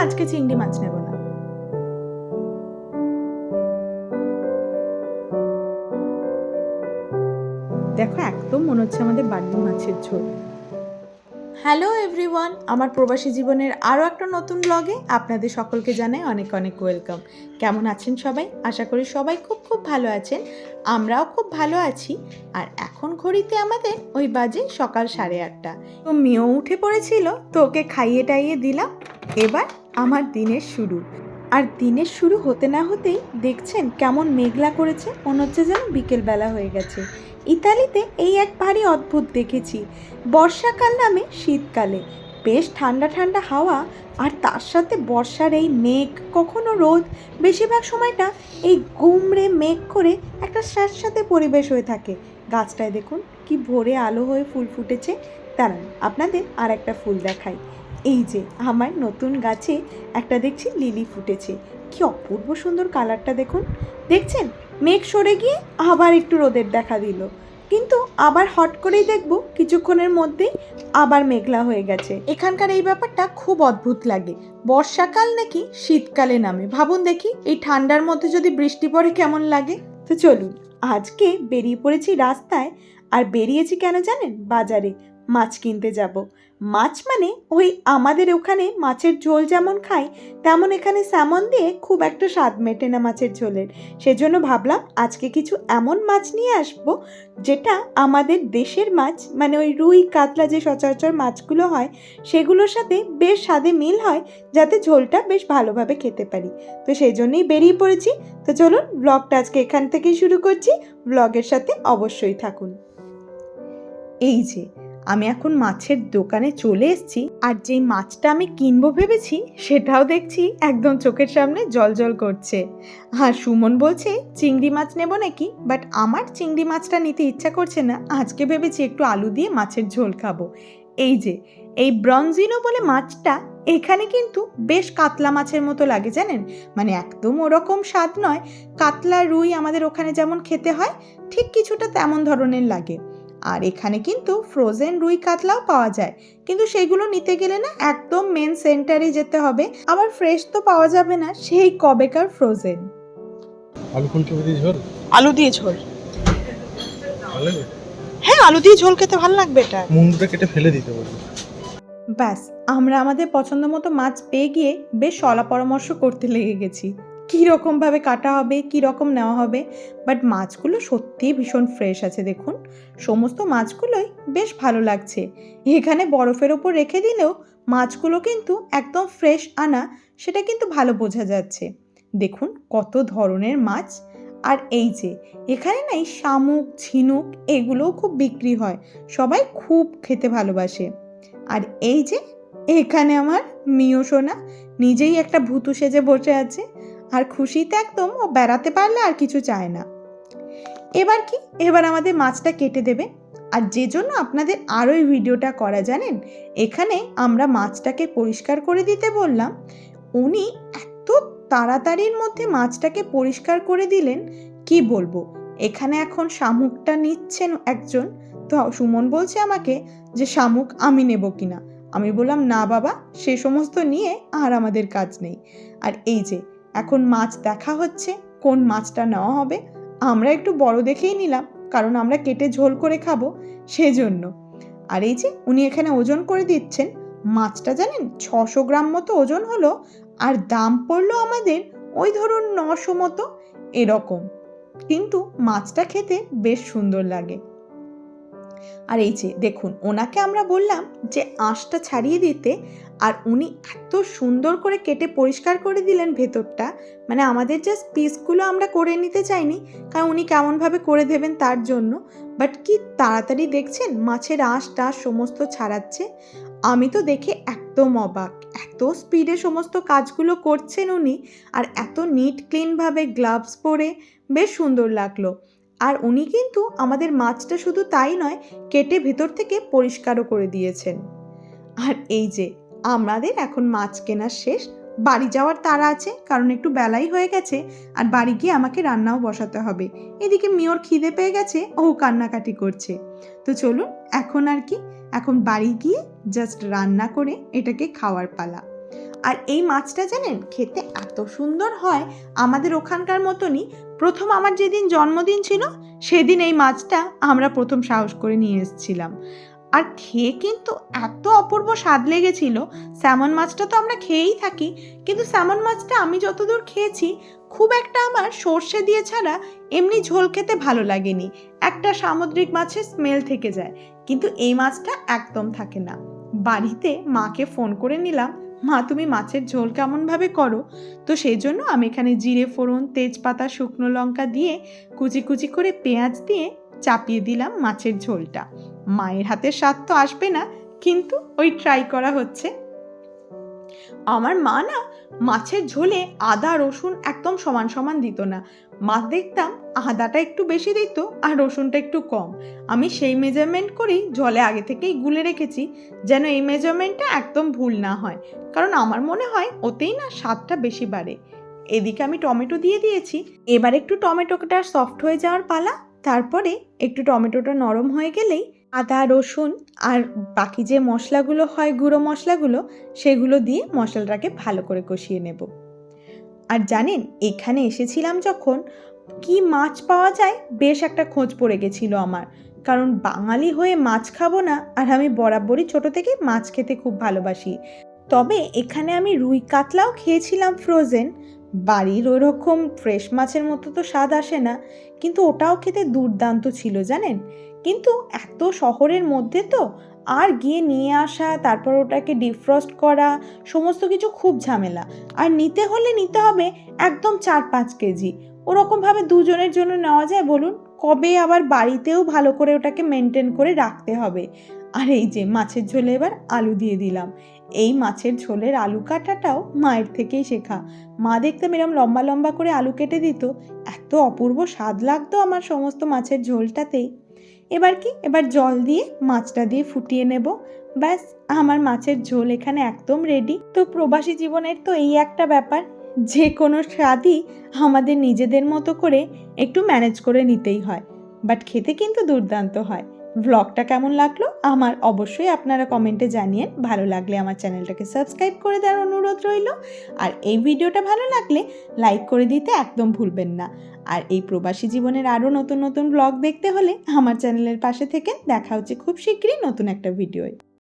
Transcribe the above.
আজকে চিংড়ি মাছ নেব না। দেখো একদম মনে হচ্ছে আমাদের বাড়ির মাছের ঝোল। হ্যালো এভরিওয়ান, আমার প্রবাসী জীবনের আরও একটা নতুন ব্লগে আপনাদের সকলকে জানাই অনেক অনেক ওয়েলকাম। কেমন আছেন সবাই? আশা করি সবাই খুব খুব ভালো আছেন। আমরাও খুব ভালো আছি। আর এখন ঘড়িতে আমাদের ওই বাজে সকাল 8:30। তো মেয়েও উঠে পড়েছিল, তো ওকে খাইয়ে টাইয়ে দিলাম। এবার আমার দিনের শুরু। আর দিনের শুরু হতে না হতেই দেখছেন কেমন মেঘলা করেছে, মনে হচ্ছে যেন বিকেলবেলা হয়ে গেছে। ইতালিতে এই এক ভারী অদ্ভুত দেখেছি, বর্ষাকাল নামে শীতকালে বেশ ঠান্ডা ঠান্ডা হাওয়া, আর তার সাথে বর্ষার এই মেঘ, কখনো রোদ, বেশিরভাগ সময়টা এই গুমড়ে মেঘ করে একটা স্যাঁতস্যাঁতে পরিবেশ হয়ে থাকে। গাছটায় দেখুন কি ভোরে আলো হয়ে ফুল ফুটেছে। দাঁড়ান আপনাদের আর একটা ফুল দেখাই। এই যে আমার নতুন গাছে একটা দেখছি লিলি ফুটেছে, কি অপূর্ব সুন্দর কালারটা দেখুন। দেখছেন মেঘ সরে গিয়ে আবার একটু রোদের দেখা দিল, কিন্তু আবার হট করেই দেখবো কিছুক্ষণের মধ্যেই আবার মেঘলা হয়ে গেছে। এখানকার এই ব্যাপারটা খুব অদ্ভুত লাগে, বর্ষাকাল নাকি শীতকালে নামে। ভাবুন দেখি এই ঠান্ডার মধ্যে যদি বৃষ্টি পড়ে কেমন লাগে। তো চলুন আজকে বেরিয়ে পড়েছি রাস্তায়। আর বেরিয়েছি কেন জানেন? বাজারে মাছ কিনতে যাব। মাছ মানে ওই আমাদের ওখানে মাছের ঝোল যেমন খাই, তেমন এখানে স্যামন দিয়ে খুব একটা স্বাদ মেটে না মাছের ঝোলের। সেজন্য ভাবলাম আজকে কিছু এমন মাছ নিয়ে আসবো যেটা আমাদের দেশের মাছ, মানে ওই রুই কাতলা যে সচরাচর মাছগুলো হয় সেগুলোর সাথে বেশ স্বাদে মিল হয়, যাতে ঝোলটা বেশ ভালোভাবে খেতে পারি। তো সেই জন্যই বেরিয়ে পড়েছি। তো চলুন ব্লগটা আজকে এখান থেকেই শুরু করছি, ব্লগের সাথে অবশ্যই থাকুন। এই যে আমি এখন মাছের দোকানে চলে এসেছি, আর যেই মাছটা আমি কিনবো ভেবেছি সেটাও দেখছি একদম চোখের সামনে জল করছে। আর সুমন বলছে চিংড়ি মাছ নেব নাকি, বাট আমার চিংড়ি মাছটা নিতে ইচ্ছা করছে না। আজকে ভেবেছি একটু আলু দিয়ে মাছের ঝোল খাবো। এই যে এই ব্রঞ্জিনো বলে মাছটা, এখানে কিন্তু বেশ কাতলা মাছের মতো লাগে জানেন, মানে একদম ওরকম স্বাদ নয়। কাতলা রুই আমাদের ওখানে যেমন খেতে হয় ঠিক কিছুটা তেমন ধরনের লাগে। আর এখানে কিন্তু ফ্রোজেন রুই কাতলাও পাওয়া যায়, কিন্তু সেগুলো নিতে গেলে না একদম মেন সেন্টারে যেতে হবে, আবার ফ্রেশ তো পাওয়া যাবে না, সেই কবেকার ফ্রোজেন। আলু ফুলকপি দিয়ে ঝোল, আলু দিয়ে ঝোল, ভালো লাগে। হ্যাঁ আলু দিয়ে ঝোল খেতে ভালো লাগবে। এটা মুন্ডুটা কেটে ফেলে দিতে পারবো। ব্যাস আমরা আমাদের পছন্দ মতো মাছ পেয়ে গিয়ে বেশ সলা পরামর্শ করতে লেগে গেছি, কী রকমভাবে কাটা হবে, কী রকম নেওয়া হবে। বাট মাছগুলো সত্যিই ভীষণ ফ্রেশ আছে দেখুন, সমস্ত মাছগুলোই বেশ ভালো লাগছে। এখানে বরফের ওপর রেখে দিলেও মাছগুলো কিন্তু একদম ফ্রেশ আনা, সেটা কিন্তু ভালো বোঝা যাচ্ছে। দেখুন কত ধরনের মাছ। আর এই যে এখানে না এই শামুক, ঝিনুক এগুলোও খুব বিক্রি হয়, সবাই খুব খেতে ভালোবাসে। আর এই যে এখানে আমার মিও সোনা নিজেই একটা ভূতু সেজে বসে আছে, আর খুশিতে একদম ও বেড়াতে পারলে আর কিছু চায় না। এবার কি, এবার আমাদের মাছটা কেটে দেবে। আর যে জন্য আপনাদের আরও এই ভিডিওটা করা জানেন, এখানে আমরা মাছটাকে পরিষ্কার করে দিতে বললাম, উনি এত তাড়াতাড়ির মধ্যে মাছটাকে পরিষ্কার করে দিলেন কি বলবো। এখানে এখন শামুকটা নিচ্ছেন একজন, তো সুমন বলছে আমাকে যে শামুক আমি নেব কিনা। আমি বললাম না বাবা, সে সমস্ত নিয়ে আর আমাদের কাজ নেই। আর এই যে এখন মাছ দেখা হচ্ছে কোন মাছটা নেওয়া হবে। আমরা একটু বড় দেখেই নিলাম, কারণ আমরা কেটে ঝোল করে খাবো সেজন্য। আর এই যে উনি এখানে ওজন করে দিচ্ছেন। মাছটা জানেন 600 গ্রাম মতো ওজন হলো, আর দাম পড়লো আমাদের ওই ধরুন 900 মতো এরকম। কিন্তু মাছটা খেতে বেশ সুন্দর লাগে। আর এই যে দেখুন ওনাকে আমরা বললাম যে আঁশটা ছাড়িয়ে দিতে, আর উনি এত সুন্দর করে কেটে পরিষ্কার করে দিলেন ভেতরটা, মানে আমাদের জাস্ট পিসগুলো আমরা করে নিতে চাইনি, কারণ উনি কেমনভাবে করে দেবেন তার জন্য। বাট কি তাড়াতাড়ি দেখছেন মাছের আঁশটা সমস্ত ছাড়াচ্ছে। আমি তো দেখে একদম অবাক, এত স্পিডে সমস্ত কাজগুলো করছেন উনি, আর এত নিট ক্লিনভাবে গ্লাভস পরে, বেশ সুন্দর লাগলো। আর উনি কিন্তু আমাদের মাছটা শুধু তাই নয়, কেটে ভেতর থেকে পরিষ্কারও করে দিয়েছেন। আর এই যে আমাদের এখন মাছ কেনা শেষ, বাড়ি যাওয়ার তাড়া আছে, কারণ একটু বেলাই হয়ে গেছে, আর বাড়ি গিয়ে আমাকে রান্নাও বসাতে হবে। এদিকে মিওর খিদে পেয়ে গেছে, ও কান্নাকাটি করছে। তো চলুন এখন আর কি, এখন বাড়ি গিয়ে জাস্ট রান্না করে এটাকে খাওয়ার পালা। আর এই মাছটা জানেন খেতে এত সুন্দর হয়, আমাদের ওখানকার মতনই। প্রথম আমার যেদিন জন্মদিন ছিল সেদিন এই মাছটা আমরা প্রথম সাহস করে নিয়ে এসেছিলাম। আর খেয়ে কিন্তু এত অপূর্ব স্বাদ লেগেছিল। স্যামন মাছটা তো আমরা খেয়েই থাকি, কিন্তু স্যামন মাছটা আমি যতদূর খেয়েছি খুব একটা আমার সর্ষে দিয়ে ছাড়া এমনি ঝোল খেতে ভালো লাগেনি। একটা সামুদ্রিক মাছের স্মেল থেকে যায়, কিন্তু এই মাছটা একদম থাকে না। বাড়িতে মাকে ফোন করে নিলাম, মা তুমি মাছের ঝোল কেমনভাবে করো? তো সেই জন্য আমি এখানে জিরে ফোড়ন, তেজপাতা, শুকনো লঙ্কা দিয়ে কুচি কুচি করে পেঁয়াজ দিয়ে চাপিয়ে দিলাম মাছের ঝোলটা। মায়ের হাতের স্বাদ তো আসবে না, কিন্তু ওই ট্রাই করা হচ্ছে। আমার মা না মাছের ঝোলে আদা রসুন একদম সমান সমান দিত না। মা দেখতাম আদাটা একটু বেশি দিত আর রসুনটা একটু কম। আমি সেই মেজারমেন্ট করেই জলে আগে থেকেই গুলে রেখেছি, যেন এই মেজারমেন্টটা একদম ভুল না হয়, কারণ আমার মনে হয় ওতেই না স্বাদটা বেশি বাড়ে। এদিকে আমি টমেটো দিয়ে দিয়েছি। এবার একটু টমেটোটা সফট হয়ে যাওয়ার পালা। তারপরে একটু টমেটোটা নরম হয়ে গেলেই আদা রসুন আর বাকি যে মশলাগুলো হয়, গুঁড়ো মশলাগুলো, সেগুলো দিয়ে মশলাটাকে ভালো করে কষিয়ে নেব। আর জানেন এখানে এসেছিলাম যখন, কি মাছ পাওয়া যায় বেশ একটা খোঁজ পড়ে গেছিল আমার, কারণ বাঙালি হয়ে মাছ খাবো না, আর আমি বরাবরই ছোট থেকে মাছ খেতে খুব ভালোবাসি। তবে এখানে আমি রুই কাতলাও খেয়েছিলাম ফ্রোজেন। বাড়ির ওই রকম ফ্রেশ মাছের মতো তো স্বাদ আসে না, কিন্তু ওটাও খেতে দুর্দান্ত ছিল জানেন। কিন্তু এত শহরের মধ্যে তো, আর গিয়ে নিয়ে আসা, তারপর ওটাকে ডিফ্রস্ট করা, সমস্ত কিছু খুব ঝামেলা। আর নিতে হলে নিতে হবে একদম 4-5 কেজি। ওরকমভাবে দুজনের জন্য নেওয়া যায় বলুন? কবে আবার বাড়িতেও ভালো করে ওটাকে মেনটেন করে রাখতে হবে। আর এই যে মাছের ঝোলে এবার আলু দিয়ে দিলাম। এই মাছের ঝোলের আলু কাটাটাও মায়ের থেকেই শেখা। মা দেখতাম এরম লম্বা লম্বা করে আলু কেটে দিত, এত অপূর্ব স্বাদ লাগতো আমার সমস্ত মাছের ঝোলটাতেই। এবার জল দিয়ে মাছটা দিয়ে ফুটিয়ে নেব। ব্যাস, আমার মাছের ঝোল এখানে একদম রেডি। তো প্রবাসী জীবনের তো এই একটা ব্যাপার, যে কোনো স্বাদই আমাদের নিজেদের মতো করে একটু ম্যানেজ করে নিতেই হয়, বাট খেতে কিন্তু দুর্দান্ত হয়। ব্লগটা কেমন লাগলো আমার অবশ্যই আপনারা কমেন্টে জানিয়ে, ভালো লাগলে আমার চ্যানেলটাকে সাবস্ক্রাইব করে দেওয়ার অনুরোধ রইল। আর এই ভিডিওটা ভালো লাগলে লাইক করে দিতে একদম ভুলবেন না। আর এই প্রবাসী জীবনের আরও নতুন নতুন ব্লগ দেখতে হলে আমার চ্যানেলের পাশে থেকে দেখা হচ্ছে খুব শীঘ্রই নতুন একটা ভিডিওয়।